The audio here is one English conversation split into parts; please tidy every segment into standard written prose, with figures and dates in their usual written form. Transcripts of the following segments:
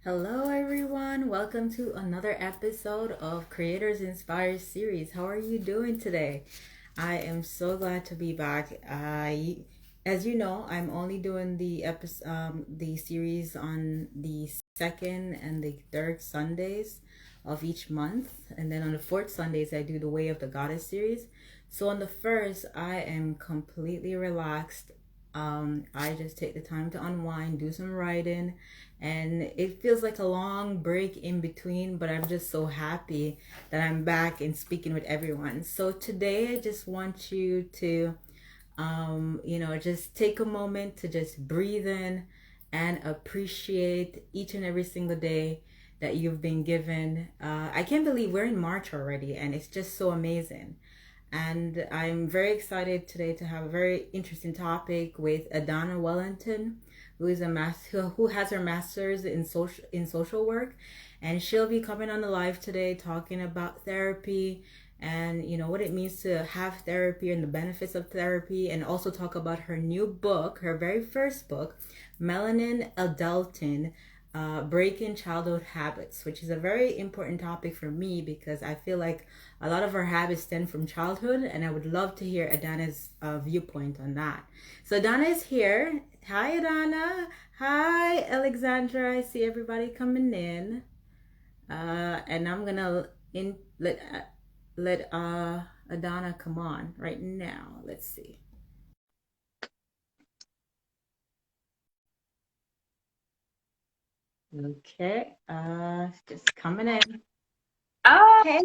Hello, everyone. Welcome to another episode of Creators Inspire series. How are you doing today? I am so glad to be back. As you know, I'm only doing the series on the second and the third Sundays of each month, and then on the fourth Sundays, I do the Way of the Goddess series. So on the first, I am completely relaxed. I just take the time to unwind, do some writing, and it feels like a long break in between, but I'm just so happy that I'm back and speaking with everyone. So today I just want you to just take a moment to just breathe in and appreciate each and every single day that you've been given. I can't believe we're in March already, and it's just so amazing. And I'm very excited today to have a very interesting topic with Adana Wellington, who is a master who has her master's in social work, and she'll be coming on the live today talking about therapy and what it means to have therapy and the benefits of therapy, and also talk about her new book, her very first book, Melanin Adulting, breaking childhood habits, which is a very important topic for me because I feel like a lot of our habits stem from childhood, and I would love to hear Adana's viewpoint on that. So Adana is here. Hi, Adana. Hi, Alexandra. I see everybody coming in, and I'm gonna in let Adana come on right now. Let's see. Okay, just coming in. Oh, hey,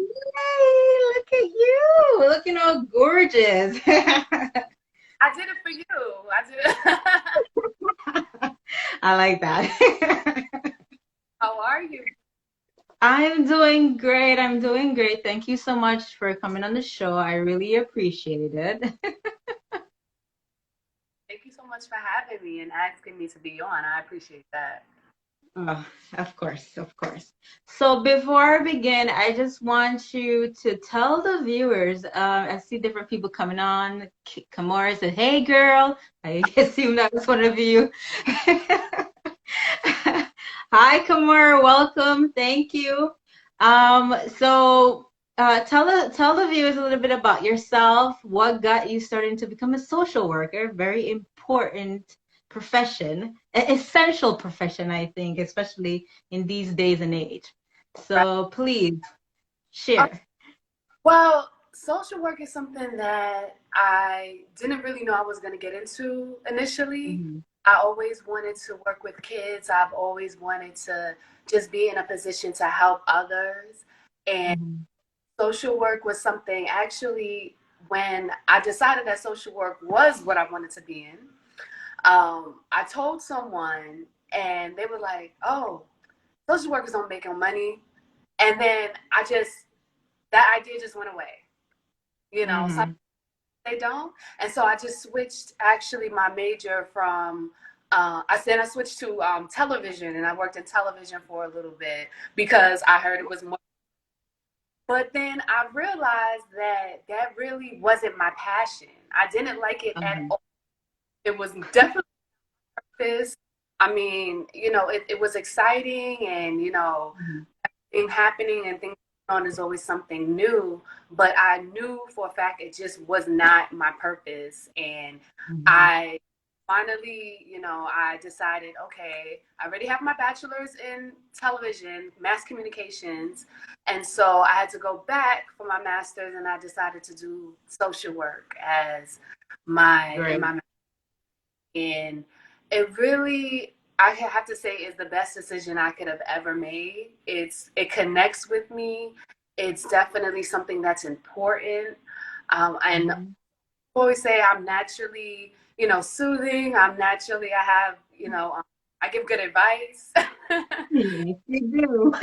look at you, looking all gorgeous. I did it for you. I did it. I like that. How are you? I'm doing great. I'm doing great. Thank you so much for coming on the show. I really appreciate it. Thank you so much for having me and asking me to be on. I appreciate that. Oh, of course, of course. So before I begin, I just want you to tell the viewers, I see different people coming on. Kamara said, "Hey, girl." I assume that was one of you. Hi, Kamara. Welcome. Thank you. Tell the viewers a little bit about yourself. What got you starting to become a social worker? Very important profession, essential profession, I think, especially in these days and age. Right. So please Uh, share. well, social work is something that I didn't really know I was going to get into initially. Mhm, I always wanted to work with kids. I've always wanted to just be in a position to help others. And mhm, social work was something actually when I decided that social work was what I wanted to be in. I told someone and they were like, "Oh, social workers don't make no money." And then that idea just went away. So mhm, they don't. And so I just switched actually my major from, I switched to television, and I worked in television for a little bit because I heard it was more. But then I realized that that really wasn't my passion. I didn't like it at mhm, all. It was definitely this. I mean, it was exciting, and mhm, things happening and things going on is always something new. But I knew for a fact it just was not my purpose. And mhm. I finally, I decided, okay, I already have my bachelor's in television, mass communications. And so I had to go back for my master's, and I decided to do social work as my in Great. my and it really, I have to say, is the best decision I could have ever made. It connects with me. It's definitely something that's important. And I Mhm. always say I'm naturally, soothing. I have, I give good advice. Yes, you do.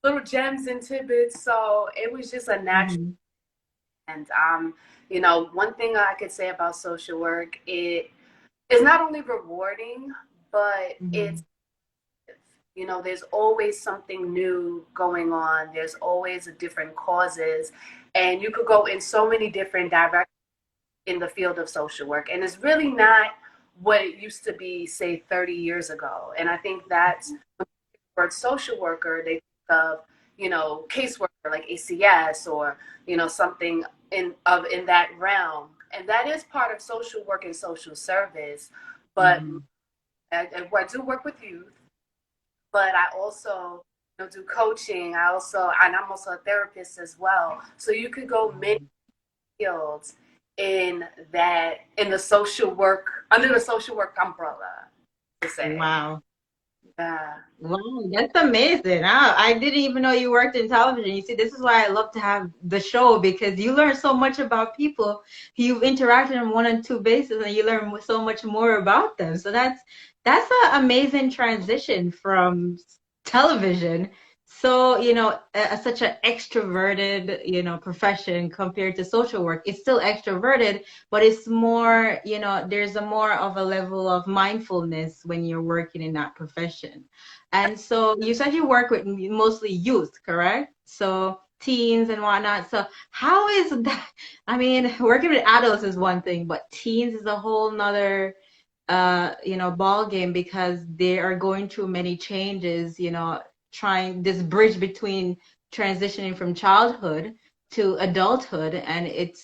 Little gems and tidbits. So it was just a natural. Mhm, And one thing I could say about social work, it is not only rewarding, but mhm, there's always something new going on. There's always a different causes, and you could go in so many different directions in the field of social work. And it's really not what it used to be, say, 30 years ago. And I think that's word social worker, they think of, caseworker like ACS or, something in that realm. And that is part of social work and social service. But Mhm. I do work with youth, but I also do coaching. And I'm also a therapist as well. So you could go many fields in the social work, under the social work umbrella, to say. Wow. Yeah. Wow, that's amazing. I didn't even know you worked in television. You see, this is why I love to have the show because you learn so much about people. You've interacted on one and two bases and you learn so much more about them. So that's an amazing transition from television. So, such an extroverted, profession compared to social work. It's still extroverted, but it's more, there's a more of a level of mindfulness when you're working in that profession. And so you said you work with mostly youth, correct? So teens and whatnot. So how is that? I mean, working with adults is one thing, but teens is a whole nother ball game because they are going through many changes, trying this bridge between transitioning from childhood to adulthood, and it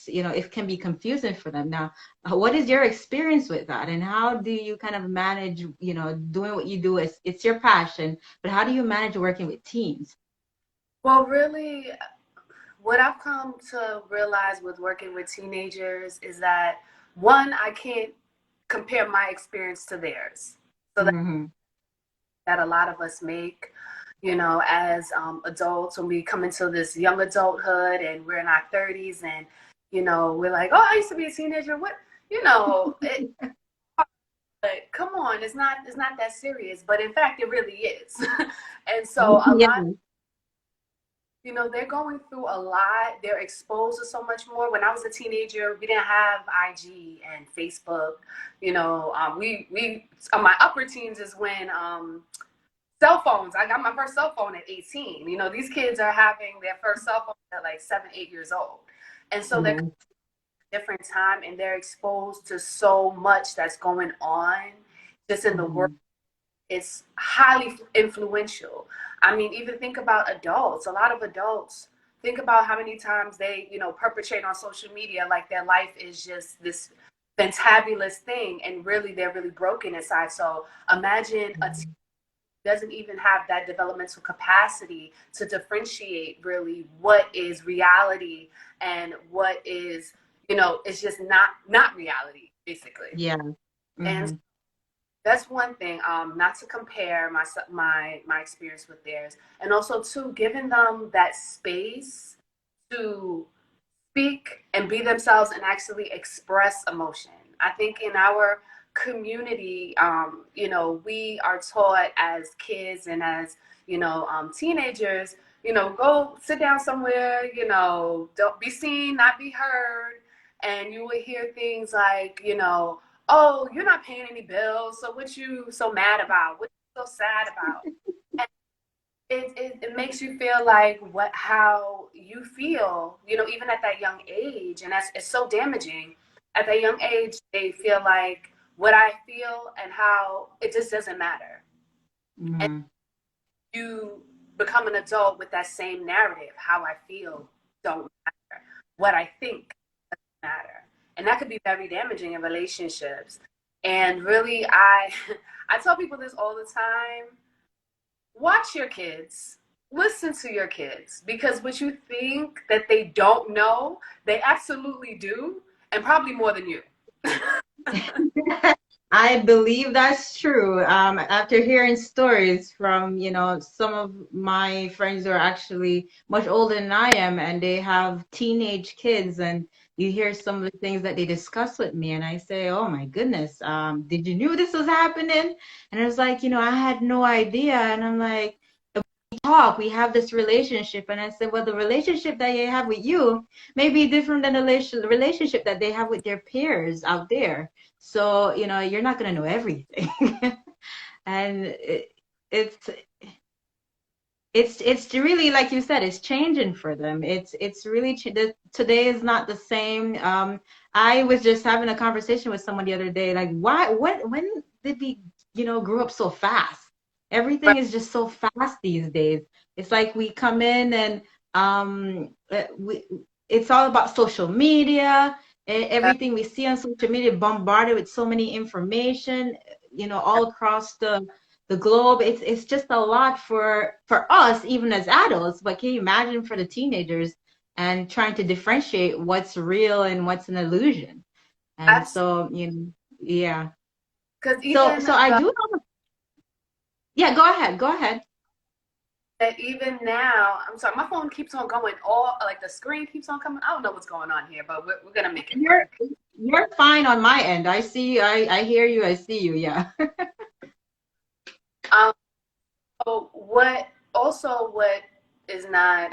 can be confusing for them. Now, what is your experience with that, and how do you kind of manage, doing what you do? It's your passion, but how do you manage working with teens? Well, really, what I've come to realize with working with teenagers is that one, I can't compare my experience to theirs. So Hmm. that a lot of us make, as adults when we come into this young adulthood and we're in our 30s and, we're like, oh, I used to be a teenager. What, but come on, it's not that serious. But in fact, it really is. And so a lot, Yeah. they're going through a lot. They're exposed to so much more. When I was a teenager, we didn't have IG and Facebook. We on my upper teens is when cell phones. I got my first cell phone at 18. These kids are having their first cell phone at like 7, 8 years old, and so they're Mhm. different time and they're exposed to so much that's going on just in the world. Mhm. It's highly influential. I mean, even think about adults. A lot of adults think about how many times they, perpetrate on social media like their life is just this fantabulous thing, and really they're really broken inside. So imagine a teen doesn't even have that developmental capacity to differentiate really what is reality and what is, it's just not reality, basically. Yeah. And Hmm. that's one thing. Not to compare my experience with theirs, and also too giving them that space to speak and be themselves and actually express emotion. I think in our community, we are taught as kids and as teenagers, go sit down somewhere, don't be seen, not be heard, and you would hear things like, oh, you're not paying any bills, so what you so mad about? What you so sad about? It makes you feel like how you feel, even at that young age, and it's so damaging. At that young age, they feel like what I feel and how it just doesn't matter. And Hmm. you become an adult with that same narrative. How I feel don't matter. What I think doesn't matter, and that could be very damaging in relationships. And really, I tell people this all the time: watch your kids, listen to your kids, because what you think that they don't know, they absolutely do, and probably more than you. I believe that's true. After hearing stories from, some of my friends who are actually much older than I am, and they have teenage kids, and you hear some of the things that they discuss with me, and I say, "Oh my goodness, did you knew this was happening?" And it was like, I had no idea, and I'm like, talk, we have this relationship. And I said, well, the relationship that they have with you may be different than the relationship that they have with their peers out there. So, you're not going to know everything. And it's it's really, like you said, it's changing for them. It's really today is not the same. I was just having a conversation with someone the other day, like, why, when did we, grew up so fast? Right. Everything is just so fast these days. It's like we come in and it's all about social media. Everything we see on social media bombarded with so many information, all across the globe. It's just a lot for us, even as adults. But can you imagine for the teenagers and trying to differentiate what's real and what's an illusion? And Absolutely. so, yeah. Because So even so I do have yeah, go ahead. Go ahead. even now, I'm sorry, my phone keeps on going all like the screen keeps on coming. I don't know what's going on here, but we're gonna make it You're work. you're fine on my end. I see you. I hear you. I see you. Yeah. Um, so what is not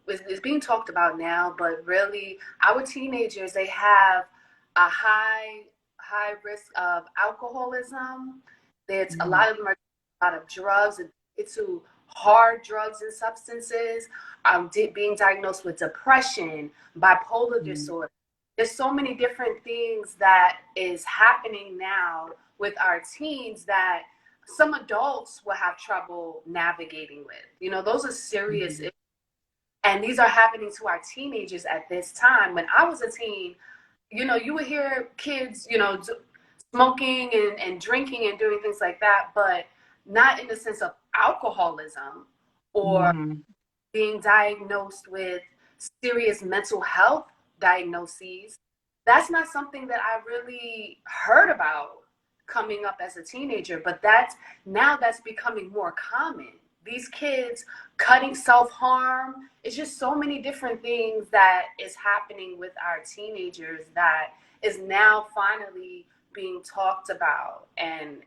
is being talked about now, but really our teenagers they have a high risk of alcoholism. There's a Mm, lot of them are a lot of drugs and into hard drugs and substances. Being diagnosed with depression, bipolar mm, disorder. There's so many different things that is happening now with our teens that some adults will have trouble navigating with. You know, those are serious mm, issues. And these are happening to our teenagers at this time. When I was a teen, you know, you would hear kids, you know, smoking and drinking and doing things like that, but not in the sense of alcoholism or mm. being diagnosed with serious mental health diagnoses. That's not something that I really heard about coming up as a teenager, but that's becoming more common. These kids cutting self-harm. It's just so many different things that is happening with our teenagers that is now finally being talked about and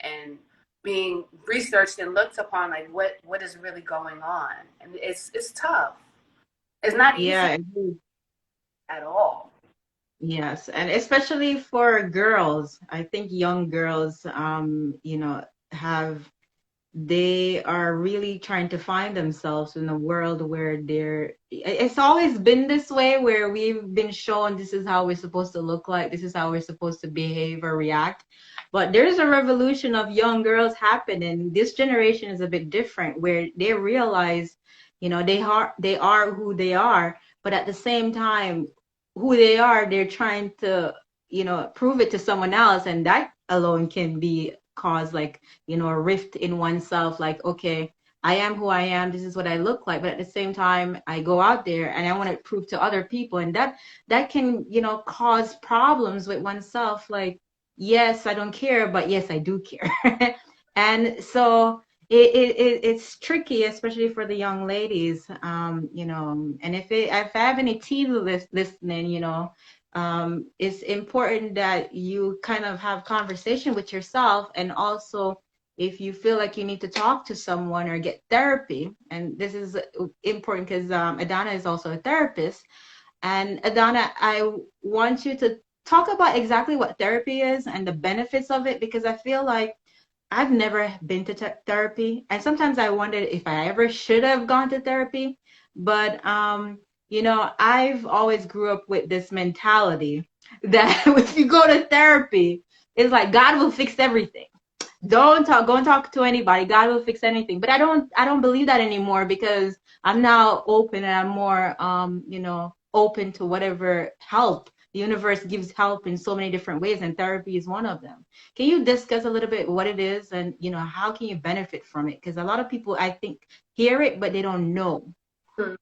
being researched and looked upon, like what is really going on. And it's tough. It's not Yeah, easy I agree. at all. Yes, and especially for girls, I think young girls, have they are really trying to find themselves in a world where it's always been this way, where we've been shown this is how we're supposed to look like, this is how we're supposed to behave or react. But there's a revolution of young girls happening. This generation is a bit different, where they realize, they are who they are, but at the same time, who they are, they're trying to, prove it to someone else, and that alone can be cause, like, a rift in oneself, like, okay, I am who I am, this is what I look like, but at the same time I go out there and I want to prove to other people, and that can, cause problems with oneself, like, yes, I don't care, but yes, I do care. And so it's tricky, especially for the young ladies, and if I have any teen listening, it's important that you kind of have conversation with yourself, and also if you feel like you need to talk to someone or get therapy, and this is important because Adana is also a therapist. And Adana, I want you to talk about exactly what therapy is and the benefits of it, because I feel like I've never been to therapy, and sometimes I wondered if I ever should have gone to therapy. But I've always grew up with this mentality that if you go to therapy, it's like God will fix everything. Don't talk, go and talk to anybody. God will fix anything. But I don't believe that anymore, because I'm now open, and I'm more open to whatever help. The universe gives help in so many different ways, and therapy is one of them. Can you discuss a little bit what it is, and how can you benefit from it? Because a lot of people, I think, hear it, but they don't know. Hmm.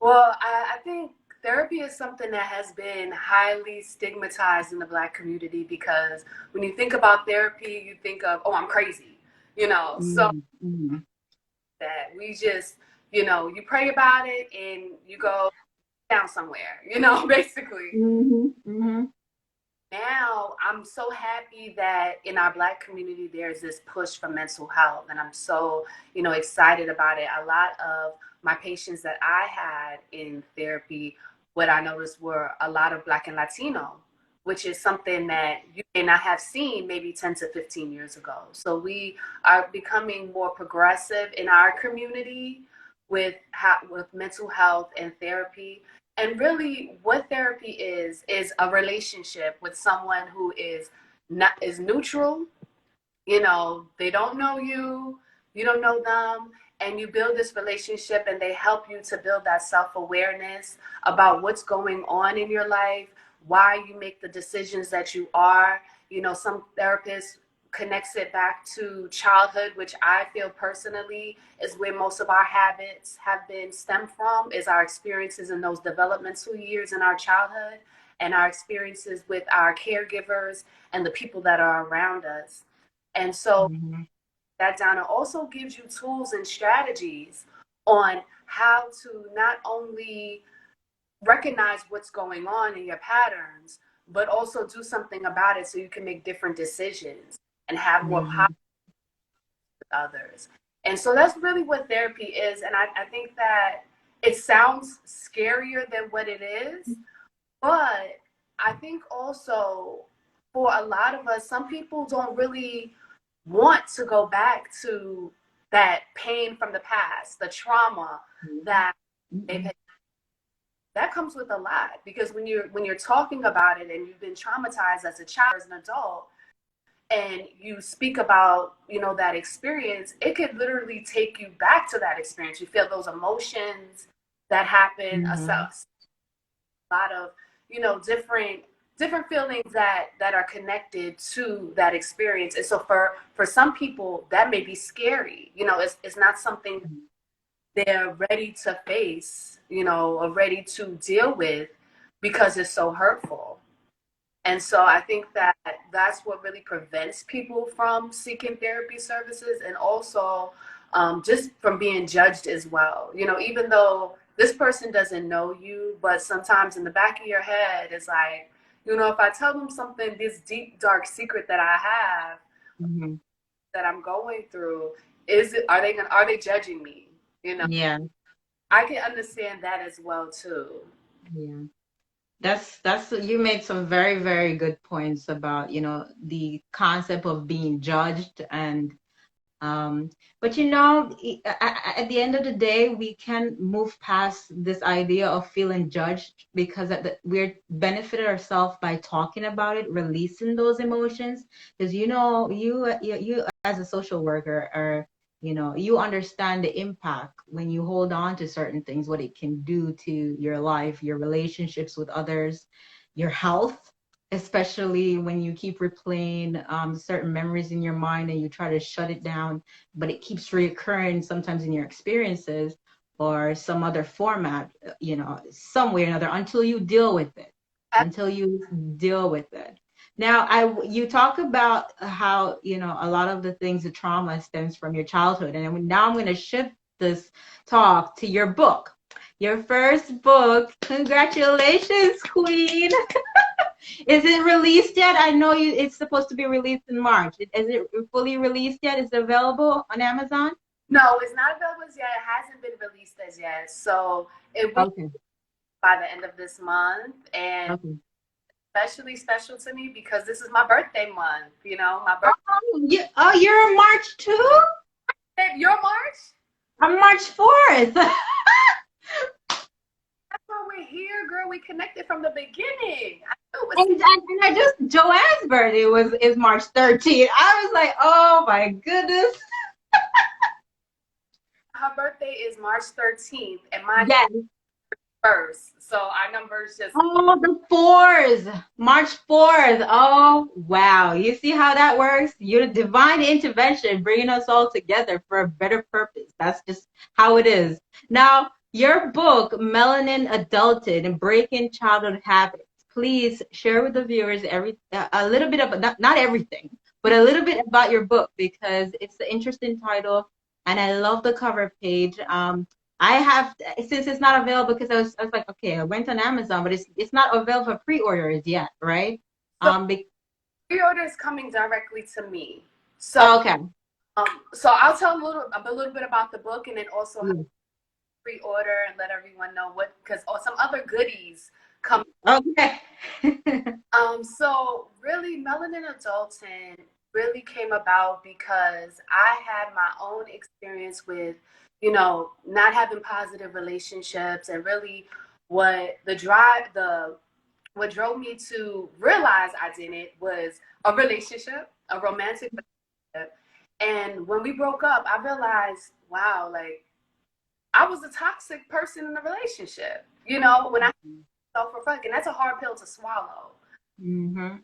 Well, I think therapy is something that has been highly stigmatized in the Black community because when you think about therapy, you think of, oh, I'm crazy, you know. So Mm, mm, that we just, you know, you pray about it and you go down somewhere, you know, basically. mm, Now I'm so happy that in our Black community there's this push for mental health, and I'm so, you know, excited about it. A lot of my patients that I had in therapy, what I noticed were a lot of Black and Latino, which is something that you may not have seen maybe 10 to 15 years ago. So we are becoming more progressive in our community with with mental health and therapy. And really what therapy is a relationship with someone who is neutral. You know, they don't know you, you don't know them, and you build this relationship and they help you to build that self-awareness about what's going on in your life, why you make the decisions that you are. You know, some therapists connects it back to childhood, which I feel personally is where most of our habits have been stemmed from, is our experiences in those developmental years in our childhood and our experiences with our caregivers and the people that are around us. And so Mhm. that Donna also gives you tools and strategies on how to not only recognize what's going on in your patterns, but also do something about it so you can make different decisions and have more power Mhm. with others. And so that's really what therapy is. And I think that it sounds scarier than what it is, but I think also for a lot of us, some people don't really want to go back to that pain from the past, the trauma that they've Mhm. had. That comes with a lot because when you're talking about it and you've been traumatized as a child, as an adult, and you speak about, you know, that experience, it could literally take you back to that experience. You feel those emotions that happen, Mhm. a lot of, you know, different feelings that are connected to that experience. And so for some people that may be scary. You know, it's not something they're ready to face, you know, or ready to deal with because it's so hurtful. And so I think that that's what really prevents people from seeking therapy services, and also just from being judged as well. You know, even though this person doesn't know you, but sometimes in the back of your head, it's like, you know, if I tell them something, this deep, dark secret that I have, Mhm. that I'm going through, are they judging me? You know, Yeah. I can understand that as well too. Yeah. That's you made some very, very good points about, the concept of being judged and Um, but at the end of the day, we can move past this idea of feeling judged because we're benefited ourselves by talking about it, releasing those emotions. Because you as a social worker are, you understand the impact when you hold on to certain things, what it can do to your life, your relationships with others, your health, especially when you keep replaying certain memories in your mind and you try to shut it down, but it keeps reoccurring sometimes in your experiences or some other format, some way or another until you deal with it, until you deal with it. Now, you talk about how, a lot of the things, the trauma stems from your childhood. And now I'm going to shift this talk to your book. Your first book. Congratulations, Queen. Is it released yet? I know it's supposed to be released in March. Is it fully released yet? Is it available on Amazon? No, it's not available as yet. It hasn't been released as yet. So it will Okay. by the end of this month, and Okay. especially special to me because this is my birthday month. You know, my birthday. You're in March too? Your March? I'm March 4th. That's why we're here, girl. We connected from the beginning. I knew it was And I just Joanne's birthday is March 13th. I was like, oh my goodness. her birthday is March 13th, and mine is Yes. first. So our numbers just Oh, the fours, March 4th. Oh, wow. You see how that works? Your divine intervention bringing us all together for a better purpose. That's just how it is. Now, your book, Melanin Adulted and Breaking Childhood Habits, please share with the viewers a little bit of, not everything, but a little bit about your book because it's an interesting title and I love the cover page. I have, since it's not available, because I was like, okay, I went on Amazon, but it's not available for pre-orders yet, right? so Um, be, pre-order is coming directly to me. So oh, okay. so I'll tell a little bit about the book, and then also how to Yeah. pre-order and let everyone know what, because some other goodies come. Okay. So really, Melanin Adulting really came about because I had my own experience with, you know, not having positive relationships and really what the drive the what drove me to realize I didn't was a relationship, a romantic relationship. And when we broke up, I realized, wow, like I was a toxic person in the relationship. You know, when I self-reflect, and that's a hard pill to swallow. Mm-hmm.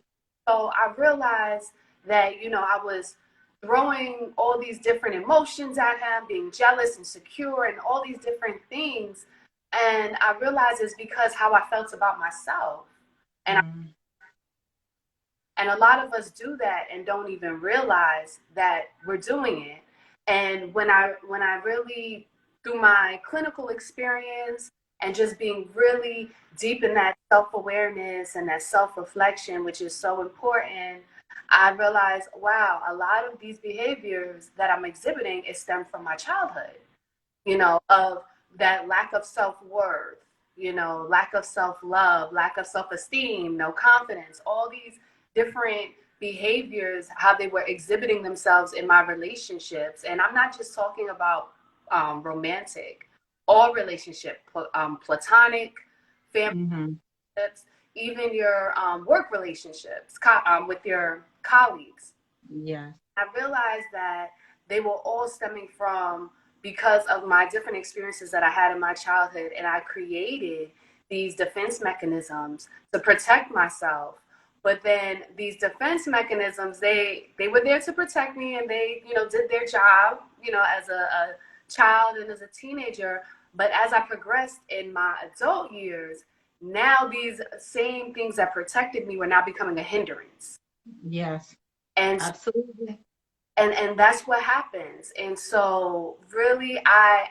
So I realized that, I was throwing all these different emotions at him, being jealous, insecure, and all these different things. And I realized it's because how I felt about myself. And Mm-hmm. and a lot of us do that and don't even realize that we're doing it. And when I really, through my clinical experience and just being really deep in that self-awareness and that self-reflection, which is so important, I realized, wow, a lot of these behaviors that I'm exhibiting is stemmed from my childhood, of that lack of self-worth, lack of self-love, lack of self-esteem, no confidence, all these different behaviors, how they were exhibiting themselves in my relationships. And I'm not just talking about romantic, all relationship, platonic, family Mm-hmm. relationships, even your work relationships with your colleagues. Yes. I realized that they were all stemming from because of my different experiences that I had in my childhood, and I created these defense mechanisms to protect myself. But then these defense mechanisms, they were there to protect me, and they did their job, as a child and as a teenager. But as I progressed in my adult years, now these same things that protected me were now becoming a hindrance. Yes. And Absolutely. and that's what happens. And so really I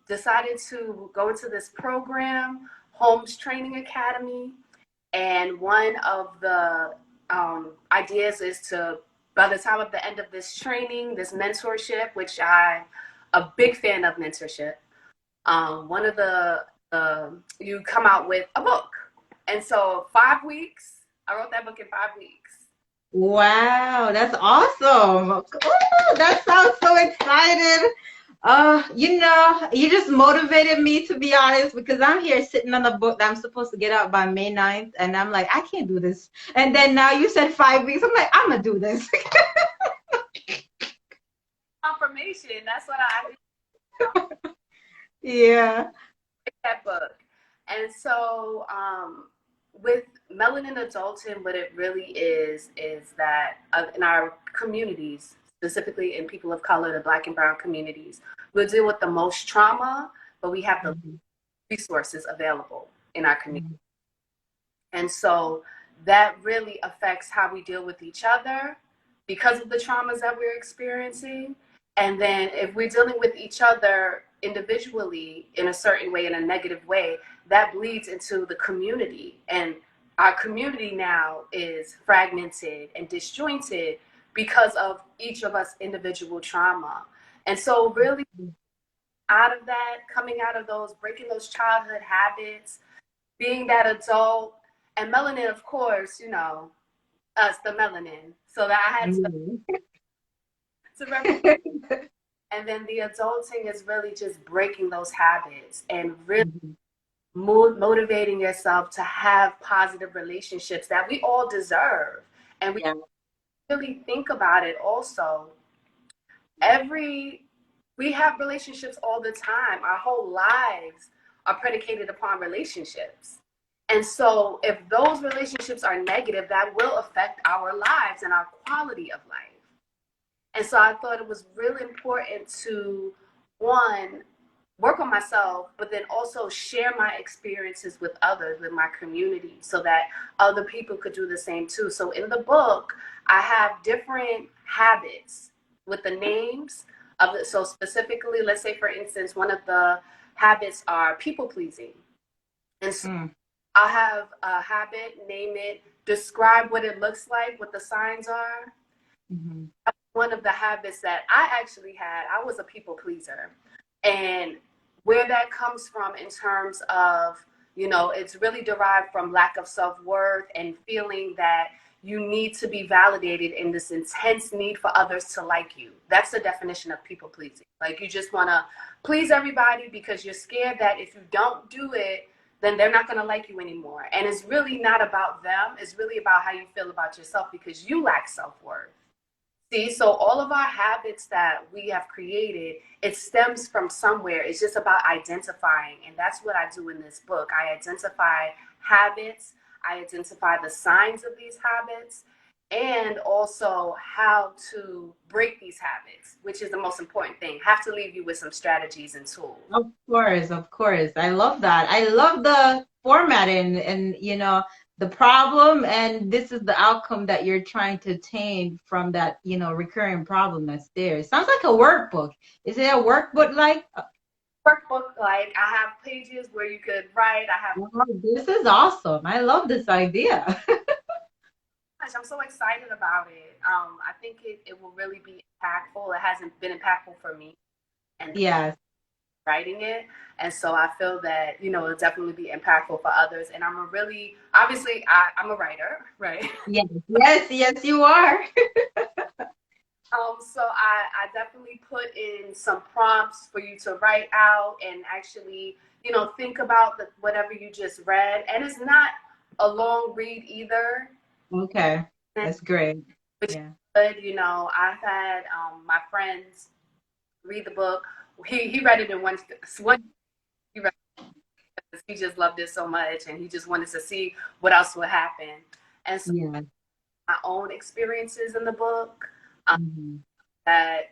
decided to go into this program, Holmes Training Academy. And one of the ideas is to, by the time of the end of this training, this mentorship, which I'm a big fan of mentorship, one of you come out with a book. And so 5 weeks, I wrote that book in 5 weeks. Wow, that's awesome. Ooh, that sounds so excited. You just motivated me to be honest because I'm here sitting on a book that I'm supposed to get out by May 9th, and I'm like, I can't do this. And then now you said 5 weeks. I'm like, I'm gonna do this. Confirmation. That's what I did. Yeah. That book. And so, with Melanin Adulting, what it really is that in our communities, specifically in people of color, the Black and Brown communities, we'll deal with the most trauma, but we have the Mhm. resources available in our community. And so that really affects how we deal with each other because of the traumas that we're experiencing. And then if we're dealing with each other individually in a certain way, in a negative way, that bleeds into the community. And our community now is fragmented and disjointed because of each of us individual trauma. And so really out of that, coming out of those, breaking those childhood habits, being that adult, and melanin, of course, us, the melanin. So that I had Mhm. to represent. And then the adulting is really just breaking those habits and really Mhm. motivating yourself to have positive relationships that we all deserve. And we Yeah. really think about it also. Every we have relationships all the time. Our whole lives are predicated upon relationships. And so if those relationships are negative, that will affect our lives and our quality of life. And so I thought it was really important to, one, work on myself, but then also share my experiences with others, with my community, so that other people could do the same too. So in the book, I have different habits with the names of it. So specifically, let's say for instance, one of the habits are people pleasing. And so Mm. I'll have a habit, name it, describe what it looks like, what the signs are. Mhm. One of the habits that I actually had, I was a people pleaser. And where that comes from in terms of, it's really derived from lack of self-worth and feeling that you need to be validated in this intense need for others to like you. That's the definition of people pleasing. Like you just want to please everybody because you're scared that if you don't do it, then they're not going to like you anymore. And it's really not about them. It's really about how you feel about yourself because you lack self-worth. See, so all of our habits that we have created, it stems from somewhere. It's just about identifying. And that's what I do in this book. I identify habits, I identify the signs of these habits, and also how to break these habits, which is the most important thing. Have to leave you with some strategies and tools. Of course, of course. I love that. I love the formatting and the problem, and this is the outcome that you're trying to attain from that, recurring problem that's there. It sounds like a workbook. Is it a workbook like? Workbook, like I have pages where you could write. I have. Wow, this is awesome. I love this idea. I'm so excited about it. I think it will really be impactful. It hasn't been impactful for me, and Yes. writing it. And so I feel that, it'll definitely be impactful for others. And obviously, I'm a writer, right? Yes, yes, yes, you are. So I definitely put in some prompts for you to write out and actually, think about whatever you just read. And it's not a long read either. Okay, that's great. Which is Yeah. good. I've had my friends read the book. He read it in one he read it, he just loved it so much and he just wanted to see what else would happen. And so Yeah. my own experiences in the book um, Mhm. that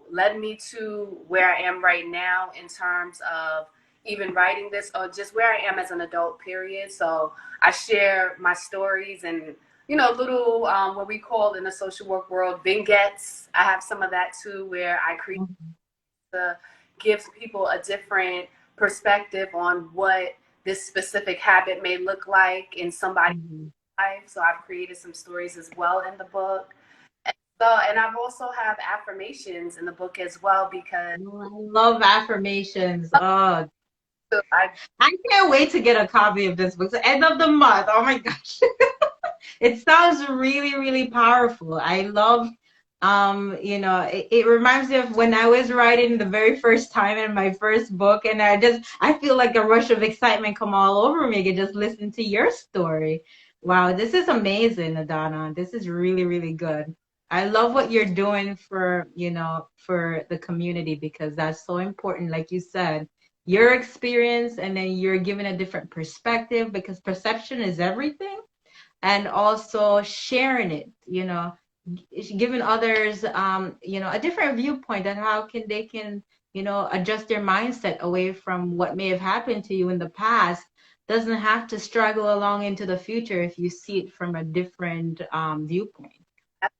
led me to where I am right now in terms of even writing this or just where I am as an adult period. So I share my stories and little what we call in the social work world vignettes. I have some of that too where I create to give people a different perspective on what this specific habit may look like in somebody's Mhm. life. So I've created some stories as well in the book. And I've also have affirmations in the book as well because Oh, I love affirmations. Oh, I I can't wait to get a copy of this book. It's the end of the month. Oh my gosh. It sounds really, really powerful. I love, it reminds me of when I was writing the very first time in my first book, and I feel like a rush of excitement come all over me again just listening to your story. Wow, this is amazing, Adana. This is really, really good. I love what you're doing for the community because that's so important. Like you said, your experience, and then you're given a different perspective because perception is everything, and also sharing it, giving others a different viewpoint on how they can adjust their mindset away from what may have happened to you in the past. Doesn't have to struggle along into the future if you see it from a different viewpoint.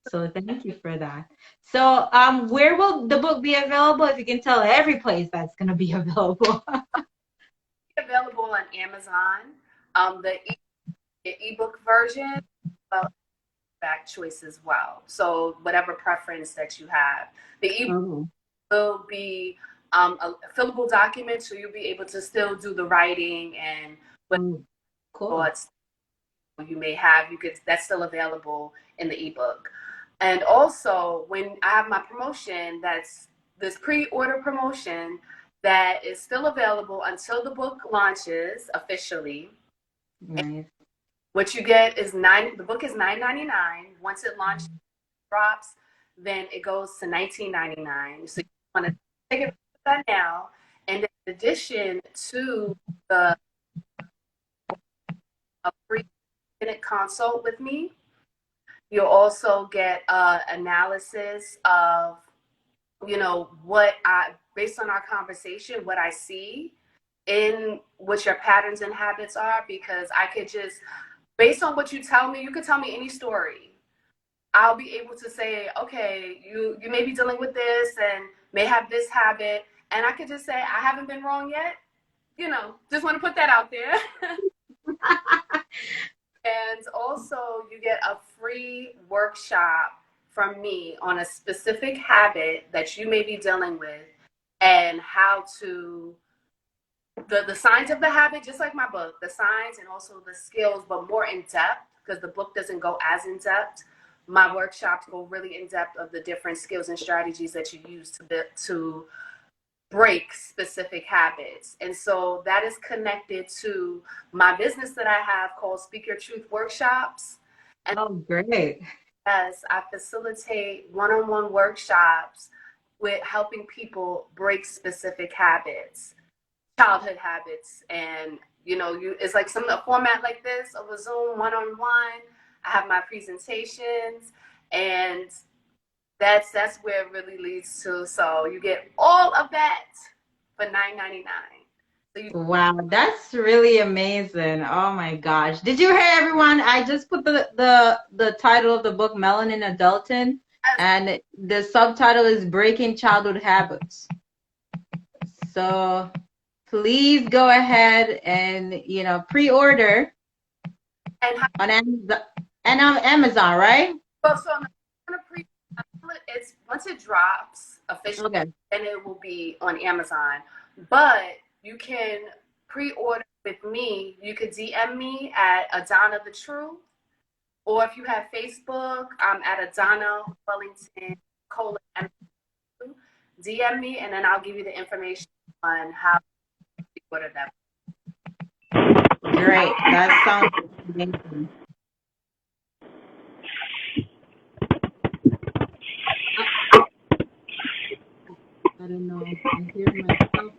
So thank you for that. So where will the book be available? If you can tell every place that's going to be available. available on Amazon. The ebook version, well, back choice as well. So whatever preference that you have, the ebook Oh, will be a fillable document, so you'll be able to still do the writing and what oh, cool. thoughts you may have. That's still available in the ebook. And also, when I have my promotion, that's this pre-order promotion that is still available until the book launches officially. Nice. What you get is the book is $9.99. Once it launches, drops, then it goes to $19.99. So you want to take it that now. And in addition to the a free minute consult with me, you'll also get analysis of, what based on our conversation, what I see in what your patterns and habits are, because I could just, based on what you tell me, you could tell me any story. I'll be able to say, okay, you may be dealing with this and may have this habit. And I could just say, I haven't been wrong yet. Just want to put that out there. And also, you get a free workshop from me on a specific habit that you may be dealing with and how to, the signs of the habit, just like my book, the signs and also the skills, but more in depth because the book doesn't go as in depth. My workshops go really in depth of the different skills and strategies that you use to break specific habits. And so that is connected to my business that I have called Speak Your Truth Workshops. And Oh, great. yes, I facilitate one-on-one workshops with helping people break specific habits, childhood habits. And it's like a format like this of a Zoom one-on-one. I have my presentations, and that's where it really leads to. So you get all of that for $9.99. Wow, that's really amazing. Oh my gosh. Did you hear everyone? I just put the title of the book Melanin Adulting, and the subtitle is Breaking Childhood Habits. So please go ahead and pre-order on Amazon, right? Well, so I'm gonna it's once it drops officially, Okay. then it will be on Amazon. But you can pre-order with me. You could DM me at Adana the Truth, or if you have Facebook, I'm at Adana Wellington MSW. DM me, and then I'll give you the information on how to order them. Great. That sounds amazing. I don't know. I hear myself.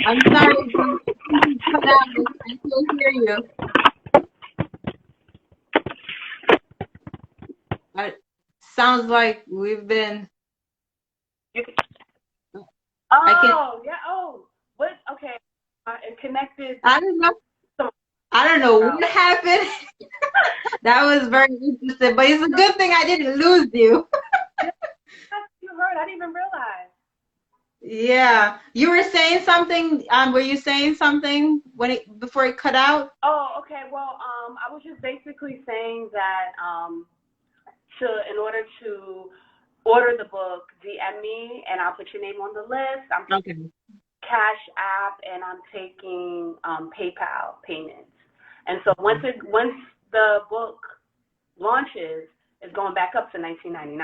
I'm sorry. Cut out. I still hear you. Sounds like we've been. What? Okay. It connected. I don't know. I don't know what happened. That was very interesting, but it's a good thing I didn't lose you. You heard? I didn't even realize. Yeah, you were saying something. Were you saying something before it cut out? Oh, okay. Well, I was just basically saying that in order to order the book, DM me and I'll put your name on the list. I'm taking Cash App and I'm taking PayPal payments. And so once the book launches, it's going back up to $19.99.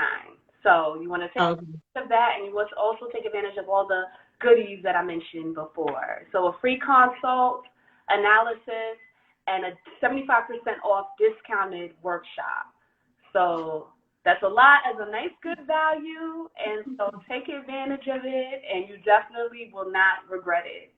So you want to take advantage of that, and you want to also take advantage of all the goodies that I mentioned before. So a free consult, analysis, and a 75% off discounted workshop. So that's a lot as a nice, good value, and so take advantage of it, and you definitely will not regret it.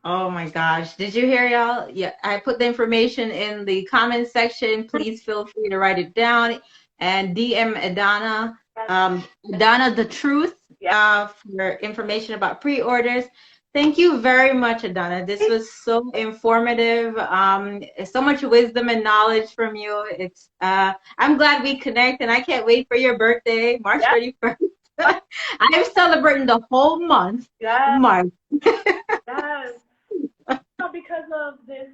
Oh my gosh. Did you hear, y'all? Yeah, I put the information in the comment section. Please feel free to write it down and DM Adana, Adana the Truth, for information about pre-orders. Thank you very much, Adana. This was so informative. So much wisdom and knowledge from you. It's I'm glad we connect, and I can't wait for your birthday, March 31st. I'm celebrating the whole month of March. Yes. Because of this,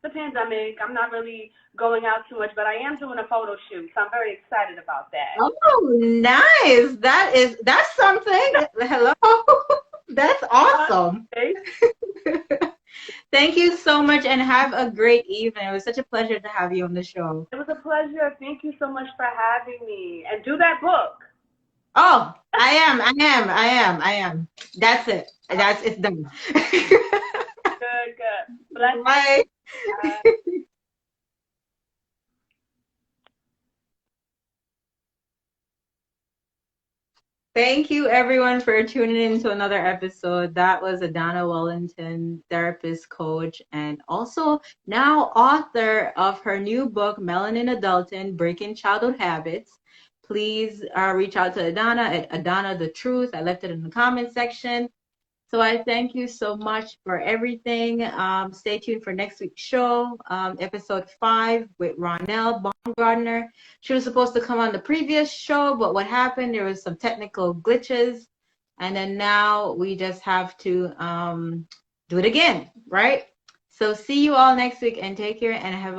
the pandemic, I'm not really going out too much, but I am doing a photo shoot, so I'm very excited about that. Oh, nice. That's something. Hello. That's awesome. Thank you so much, and have a great evening. It was such a pleasure to have you on the show. It was a pleasure. Thank you so much for having me. And do that book. Oh, I am. That's it. It's done. Good. Bye. Thank you, everyone, for tuning in to another episode. That was Adana Wellington, therapist, coach, and also now author of her new book, Melanin Adulting, Breaking Childhood Habits. Please reach out to Adana at Adana the Truth. I left it in the comment section. So I thank you so much for everything. Stay tuned for next week's show, episode 5 with Ronelle Baumgardner. She was supposed to come on the previous show, but what happened? There was some technical glitches, and then now we just have to do it again, right? So see you all next week, and take care, and have